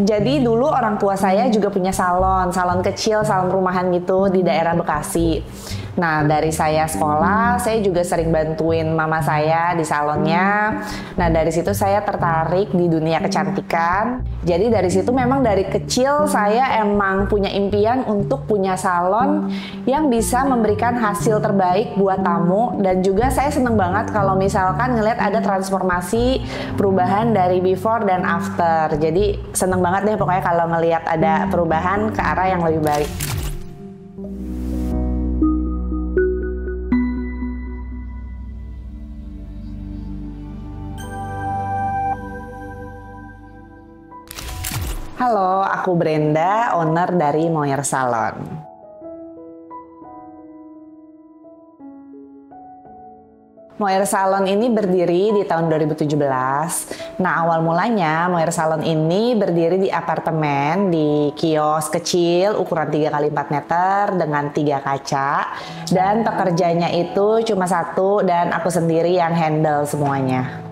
Jadi dulu orang tua saya juga punya salon kecil, salon rumahan gitu di daerah Bekasi. Nah, dari saya sekolah, saya juga sering bantuin mama saya di salonnya. Nah, dari situ saya tertarik di dunia kecantikan. Jadi dari situ memang dari kecil saya emang punya impian untuk punya salon yang bisa memberikan hasil terbaik buat tamu. Dan juga saya seneng banget kalau misalkan ngeliat ada transformasi perubahan dari before dan after. Jadi seneng banget deh pokoknya kalau ngeliat ada perubahan ke arah yang lebih baik. Halo, aku Brenda, owner dari Moyer Salon. Moyer Salon ini berdiri di tahun 2017. Nah, awal mulanya Moyer Salon ini berdiri di apartemen, di kios kecil ukuran 3x4 meter dengan 3 kaca. Dan pekerjanya itu cuma satu dan aku sendiri yang handle semuanya.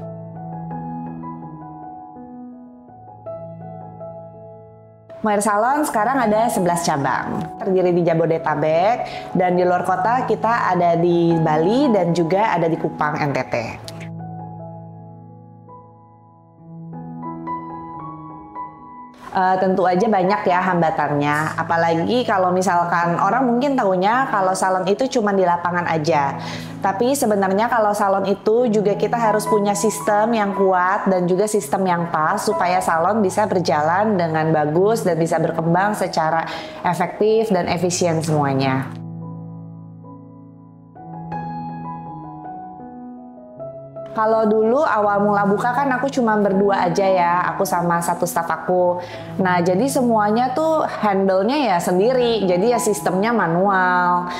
Moyer Salon sekarang ada 11 cabang, terdiri di Jabodetabek, dan di luar kota kita ada di Bali dan juga ada di Kupang, NTT. Tentu aja banyak ya hambatannya, apalagi kalau misalkan orang mungkin tahunya kalau salon itu cuma di lapangan aja. Tapi sebenarnya kalau salon itu juga kita harus punya sistem yang kuat dan juga sistem yang pas supaya salon bisa berjalan dengan bagus dan bisa berkembang secara efektif dan efisien semuanya. Kalau dulu awal mula buka kan aku cuma berdua aja ya, aku sama satu staf aku. Nah, jadi semuanya tuh handle-nya ya sendiri, jadi ya sistemnya manual.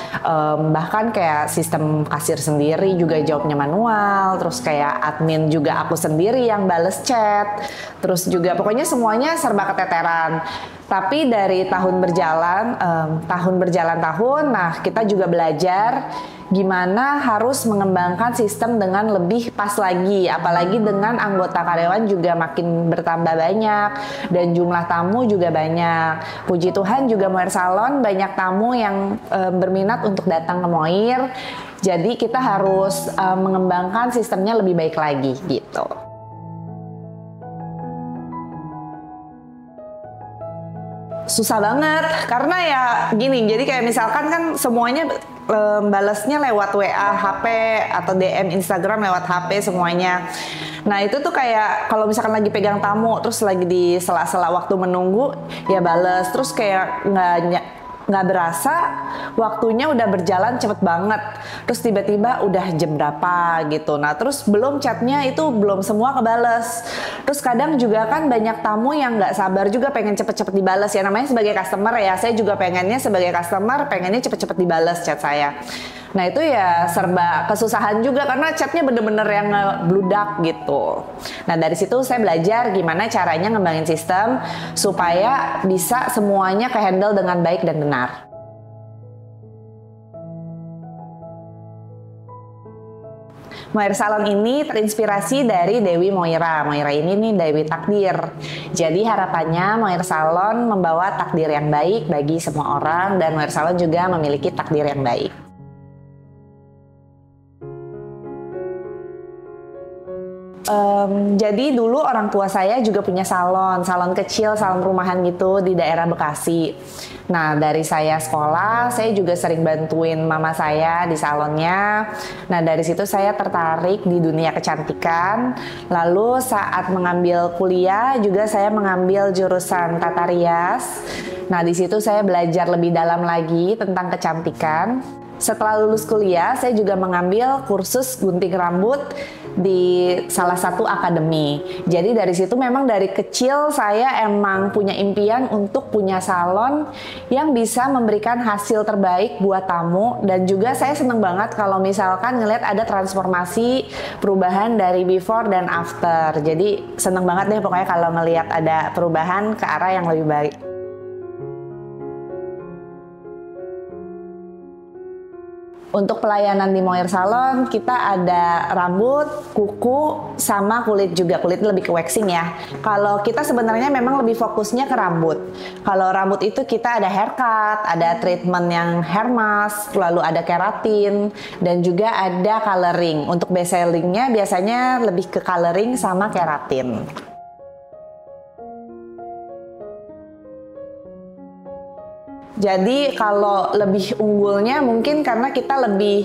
Bahkan kayak sistem kasir sendiri juga jawabnya manual, terus kayak admin juga aku sendiri yang bales chat. Terus juga pokoknya semuanya serba keteteran. Tapi dari tahun berjalan tahun, nah kita juga belajar gimana harus mengembangkan sistem dengan lebih pas lagi, apalagi dengan anggota karyawan juga makin bertambah banyak dan jumlah tamu juga banyak. Puji Tuhan juga Moyer Salon banyak tamu yang berminat untuk datang ke Moyer. Jadi kita harus mengembangkan sistemnya lebih baik lagi gitu. Susah banget karena ya gini, jadi kayak misalkan kan semuanya balesnya lewat WA, HP atau DM Instagram lewat HP semuanya. Nah itu tuh kayak kalau misalkan lagi pegang tamu terus lagi di sela-sela waktu menunggu ya bales, terus kayak nggak berasa waktunya udah berjalan cepet banget, terus tiba-tiba udah jam berapa gitu. Nah terus belum chatnya itu belum semua kebales, terus kadang juga kan banyak tamu yang nggak sabar juga pengen cepet-cepet dibales ya, namanya sebagai customer ya, saya juga pengennya sebagai customer pengennya cepet-cepet dibales chat saya. Nah itu ya serba kesusahan juga karena chatnya bener-bener yang ngebludak gitu. Nah dari situ saya belajar gimana caranya ngembangin sistem supaya bisa semuanya ke-handle dengan baik dan benar. Moyer Salon ini terinspirasi dari Dewi Moira. Moira ini nih Dewi takdir. Jadi harapannya Moyer Salon membawa takdir yang baik bagi semua orang dan Moyer Salon juga memiliki takdir yang baik. Jadi dulu orang tua saya juga punya salon kecil, salon rumahan gitu di daerah Bekasi. Nah, dari saya sekolah, saya juga sering bantuin mama saya di salonnya. Nah, dari situ saya tertarik di dunia kecantikan. Lalu saat mengambil kuliah juga saya mengambil jurusan tata rias. Nah, di situ saya belajar lebih dalam lagi tentang kecantikan. Setelah lulus kuliah, saya juga mengambil kursus gunting rambut di salah satu akademi. Jadi dari situ memang dari kecil saya emang punya impian untuk punya salon yang bisa memberikan hasil terbaik buat tamu. Dan juga saya seneng banget kalau misalkan ngeliat ada transformasi perubahan dari before dan after. Jadi seneng banget deh pokoknya kalau ngeliat ada perubahan ke arah yang lebih baik. Untuk pelayanan di Mohair Salon, kita ada rambut, kuku, sama kulit juga. Kulit lebih ke waxing ya. Kalau kita sebenarnya memang lebih fokusnya ke rambut. Kalau rambut itu kita ada haircut, ada treatment yang hair mask, lalu ada keratin, dan juga ada coloring. Untuk best sellingnya biasanya lebih ke coloring sama keratin. Jadi kalau lebih unggulnya mungkin karena kita lebih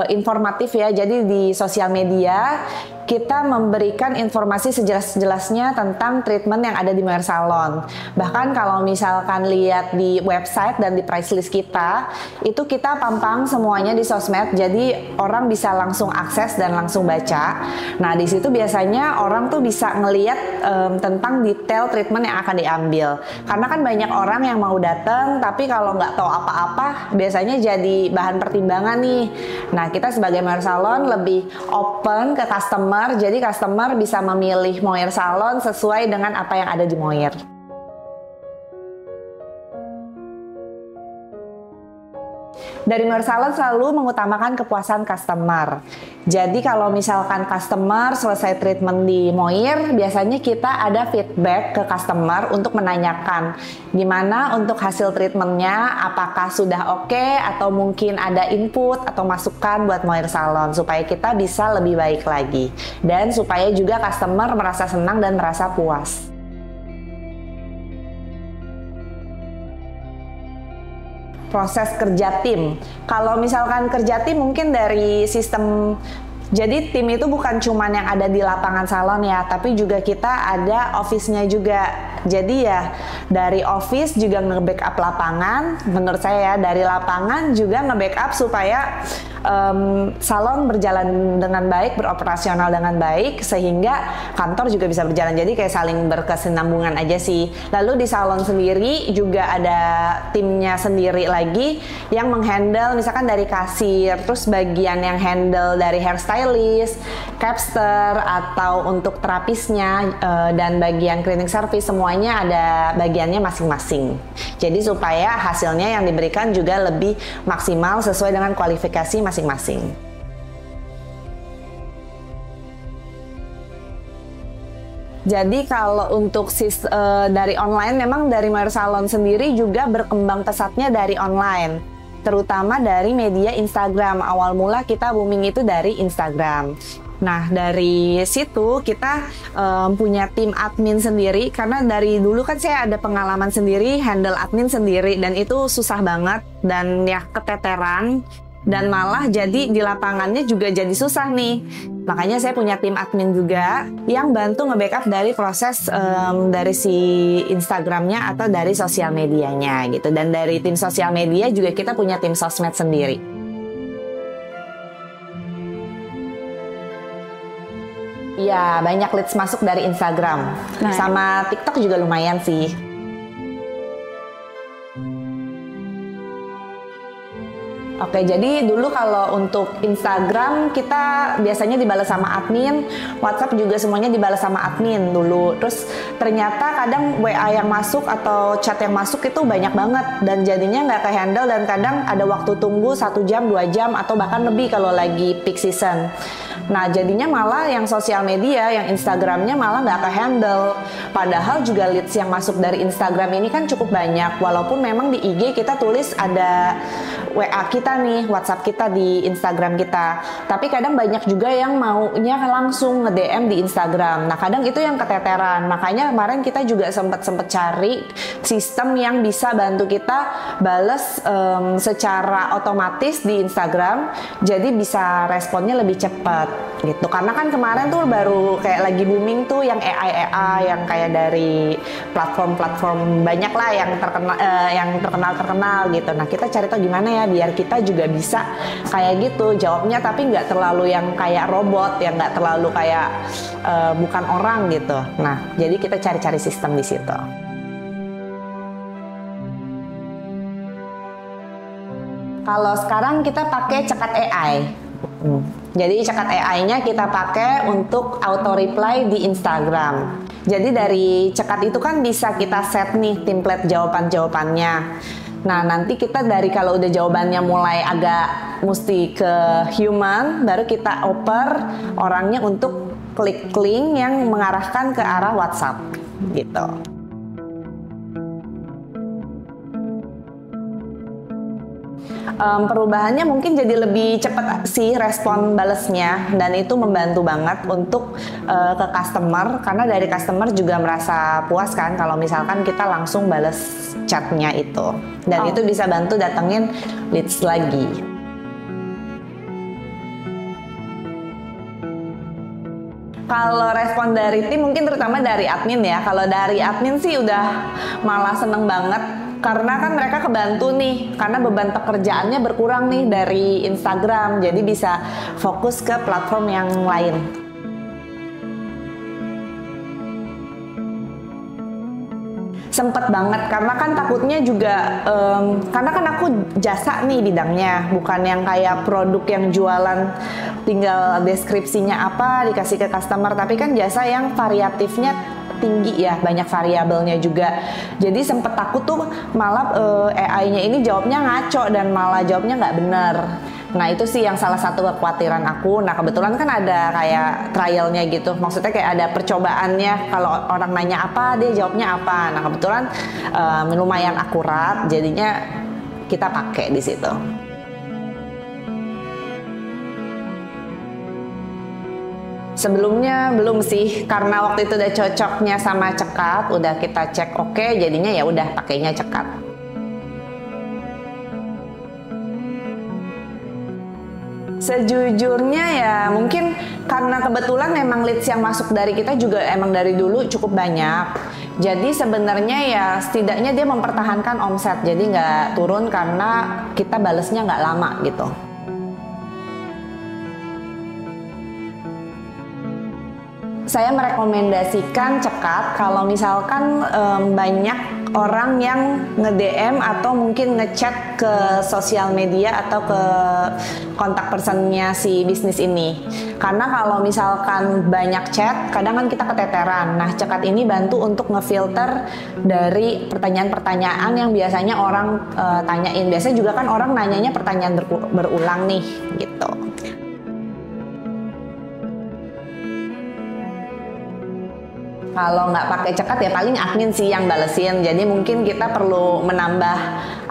informatif ya. Jadi di sosial media kita memberikan informasi sejelas-jelasnya tentang treatment yang ada di Mohair Salon. Bahkan kalau misalkan lihat di website dan di price list kita, itu kita pampang semuanya di sosmed, jadi orang bisa langsung akses dan langsung baca. Nah di situ biasanya orang tuh bisa ngelihat tentang detail treatment yang akan diambil. Karena kan banyak orang yang mau datang, tapi kalau nggak tahu apa-apa, biasanya jadi bahan pertimbangan nih. Nah kita sebagai Mohair Salon lebih open ke customer. Jadi customer bisa memilih Mohair Salon sesuai dengan apa yang ada di Mohair. Dari Mohair Salon selalu mengutamakan kepuasan customer. Jadi kalau misalkan customer selesai treatment di Mohair, biasanya kita ada feedback ke customer untuk menanyakan gimana untuk hasil treatmentnya, apakah sudah oke atau mungkin ada input atau masukan buat Mohair Salon supaya kita bisa lebih baik lagi dan supaya juga customer merasa senang dan merasa puas. Proses kerja tim. Kalau misalkan kerja tim mungkin dari sistem, jadi tim itu bukan cuman yang ada di lapangan salon ya, tapi juga kita ada office-nya juga. Jadi ya dari office juga nge-backup lapangan, menurut saya ya dari lapangan juga nge-backup supaya salon berjalan dengan baik, beroperasional dengan baik, sehingga kantor juga bisa berjalan. Jadi kayak saling berkesinambungan aja sih. Lalu di salon sendiri juga ada timnya sendiri lagi yang menghandle misalkan dari kasir, terus bagian yang handle dari hairstylist, capster, atau untuk terapisnya, dan bagian cleaning service, semuanya ada bagiannya masing-masing. Jadi supaya hasilnya yang diberikan juga lebih maksimal sesuai dengan kualifikasi masing-masing. Jadi kalau untuk dari online, memang dari Mohair Salon sendiri juga berkembang pesatnya dari online, terutama dari media Instagram. Awal mula kita booming itu dari Instagram. Nah dari situ kita punya tim admin sendiri, karena dari dulu kan saya ada pengalaman sendiri handle admin sendiri, dan itu susah banget dan ya keteteran, dan malah jadi di lapangannya juga jadi susah nih. Makanya saya punya tim admin juga yang bantu nge-backup dari proses dari si Instagramnya atau dari sosial medianya gitu. Dan dari tim sosial media juga kita punya tim sosmed sendiri. Iya, banyak leads masuk dari Instagram. Nah, sama TikTok juga lumayan sih. Oke, jadi dulu kalau untuk Instagram kita biasanya dibalas sama admin, WhatsApp juga semuanya dibalas sama admin dulu. Terus ternyata kadang WA yang masuk atau chat yang masuk itu banyak banget dan jadinya nggak ke-handle, dan kadang ada waktu tunggu 1 jam, 2 jam, atau bahkan lebih kalau lagi peak season. Nah jadinya malah yang sosial media, yang Instagramnya malah nggak ke-handle. Padahal juga leads yang masuk dari Instagram ini kan cukup banyak. Walaupun memang di IG kita tulis ada WA kita nih, WhatsApp kita di Instagram kita. Tapi kadang banyak juga yang maunya langsung nge-DM di Instagram. Nah kadang itu yang keteteran. Makanya kemarin kita juga sempet cari sistem yang bisa bantu kita bales secara otomatis di Instagram. Jadi bisa responnya lebih cepat gitu. Karena kan kemarin tuh baru kayak lagi booming tuh yang AI yang kayak dari platform banyak lah yang terkenal gitu. Nah kita cari tahu gimana ya biar kita juga bisa kayak gitu jawabnya, tapi nggak terlalu yang kayak robot, yang nggak terlalu kayak bukan orang gitu. Nah jadi kita cari-cari sistem di situ. Kalau sekarang kita pakai Cekat AI. Jadi Cekat AI-nya kita pakai untuk auto reply di Instagram. Jadi dari Cekat itu kan bisa kita set nih template jawaban-jawabannya. Nah, nanti kita dari kalau udah jawabannya mulai agak mesti ke human, baru kita oper orangnya untuk klik link yang mengarahkan ke arah WhatsApp gitu. Perubahannya mungkin jadi lebih cepat sih respon balesnya, dan itu membantu banget untuk ke customer, karena dari customer juga merasa puas kan kalau misalkan kita langsung bales chatnya itu, dan itu bisa bantu datengin leads lagi. Kalau respon dari tim mungkin terutama dari admin ya. Kalau dari admin sih udah malah seneng banget. Karena kan mereka kebantu nih, karena beban pekerjaannya berkurang nih dari Instagram. Jadi bisa fokus ke platform yang lain. Sempet banget, karena kan takutnya juga, karena kan aku jasa nih bidangnya, bukan yang kayak produk yang jualan tinggal deskripsinya apa dikasih ke customer, tapi kan jasa yang variatifnya tinggi ya, banyak variabelnya juga. Jadi sempet takut tuh malah AI-nya ini jawabnya ngaco dan malah jawabnya nggak bener. Nah itu sih yang salah satu kekhawatiran aku. Nah kebetulan kan ada kayak trialnya gitu, maksudnya kayak ada percobaannya, kalau orang nanya apa dia jawabnya apa. Nah kebetulan lumayan akurat, jadinya kita pakai di situ. Sebelumnya belum sih, karena waktu itu udah cocoknya sama Cekat, udah kita cek oke, jadinya ya udah pakainya Cekat. Sejujurnya ya mungkin karena kebetulan memang leads yang masuk dari kita juga emang dari dulu cukup banyak. Jadi sebenarnya ya setidaknya dia mempertahankan omset, jadi nggak turun karena kita balesnya nggak lama gitu. Saya merekomendasikan Cekat kalau misalkan banyak orang yang nge-DM atau mungkin ngechat ke sosial media atau ke kontak personnya si bisnis ini. Karena kalau misalkan banyak chat, kadang kan kita keteteran. Nah, Cekat ini bantu untuk ngefilter dari pertanyaan-pertanyaan yang biasanya orang tanyain. Biasanya juga kan orang nanyanya pertanyaan berulang nih, gitu. Kalau nggak pakai Cekat ya paling admin sih yang balesin. Jadi mungkin kita perlu menambah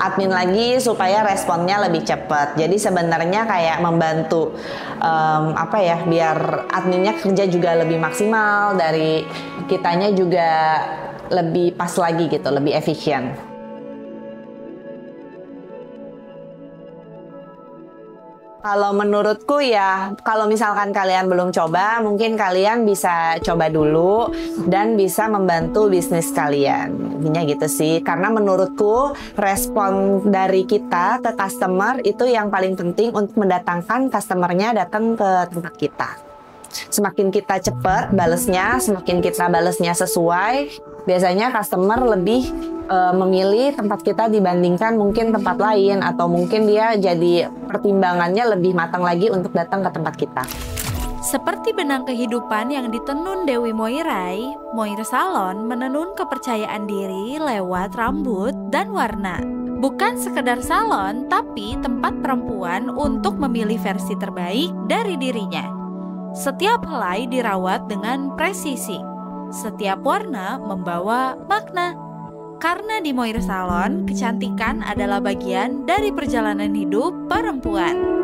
admin lagi supaya responnya lebih cepat. Jadi sebenarnya kayak membantu biar adminnya kerja juga lebih maksimal, dari kitanya juga lebih pas lagi gitu, lebih efisien. Kalau menurutku ya, kalau misalkan kalian belum coba, mungkin kalian bisa coba dulu dan bisa membantu bisnis kalian. Intinya gitu sih, karena menurutku respon dari kita ke customer itu yang paling penting untuk mendatangkan customernya datang ke tempat kita. Semakin kita cepat balesnya, semakin kita balesnya sesuai, biasanya customer lebih memilih tempat kita dibandingkan mungkin tempat lain, atau mungkin dia jadi pertimbangannya lebih matang lagi untuk datang ke tempat kita. Seperti benang kehidupan yang ditenun Dewi Moirai, Moir Salon menenun kepercayaan diri lewat rambut dan warna. Bukan sekedar salon, tapi tempat perempuan untuk memilih versi terbaik dari dirinya. Setiap helai dirawat dengan presisi. Setiap warna membawa makna. Karena di Moir Salon, kecantikan adalah bagian dari perjalanan hidup perempuan.